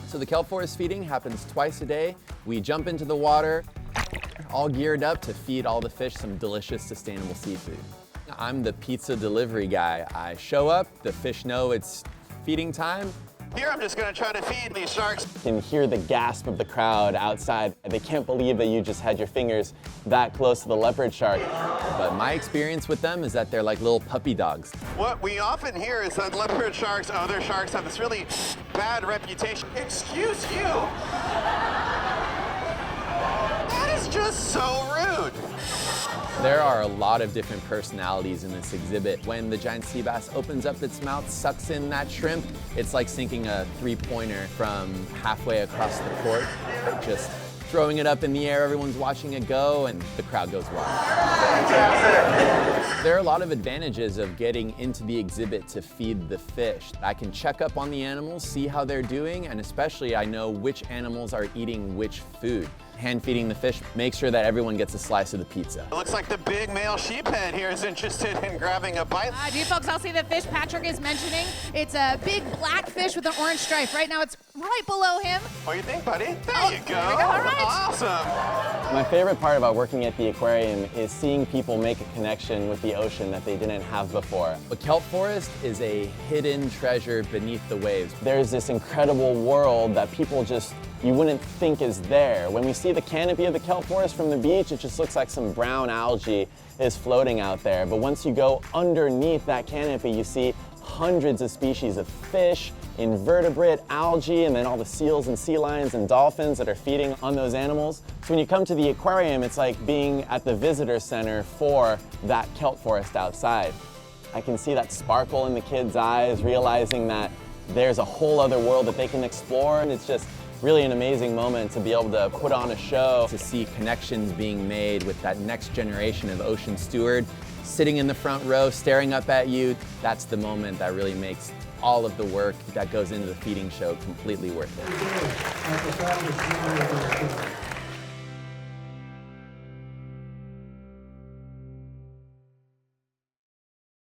So the kelp forest feeding happens twice a day. We jump into the water, all geared up to feed all the fish some delicious, sustainable seafood. I'm the pizza delivery guy. I show up, the fish know it's feeding time. Here I'm just gonna try to feed these sharks. You can hear the gasp of the crowd outside. They can't believe that you just had your fingers that close to the leopard shark. But my experience with them is that they're like little puppy dogs. What we often hear is that leopard sharks, other sharks, have this really bad reputation. Excuse you! That is just so rude. There are a lot of different personalities in this exhibit. When the giant sea bass opens up its mouth, sucks in that shrimp, it's like sinking a three-pointer from halfway across the court. Just throwing it up in the air, everyone's watching it go, and the crowd goes wild. There are a lot of advantages of getting into the exhibit to feed the fish. I can check up on the animals, see how they're doing, and especially I know which animals are eating which food. Hand feeding the fish makes sure that everyone gets a slice of the pizza. It looks like the big male sheephead here is interested in grabbing a bite. Do you folks all see the fish Patrick is mentioning? It's a big black fish with an orange stripe. Right now it's right below him. What do you think, buddy? There you go. There we go. All right. Awesome. My favorite part about working at the aquarium is seeing people make a connection with the ocean that they didn't have before. The kelp forest is a hidden treasure beneath the waves. There's this incredible world that people just you wouldn't think is there. When we see the canopy of the kelp forest from the beach, it just looks like some brown algae is floating out there. But once you go underneath that canopy, you see hundreds of species of fish, invertebrate, algae, and then all the seals and sea lions and dolphins that are feeding on those animals. So when you come to the aquarium, it's like being at the visitor center for that kelp forest outside. I can see that sparkle in the kids' eyes, realizing that there's a whole other world that they can explore, and it's just really an amazing moment to be able to put on a show, to see connections being made with that next generation of ocean steward sitting in the front row, staring up at you. That's the moment that really makes all of the work that goes into the feeding show completely worth it.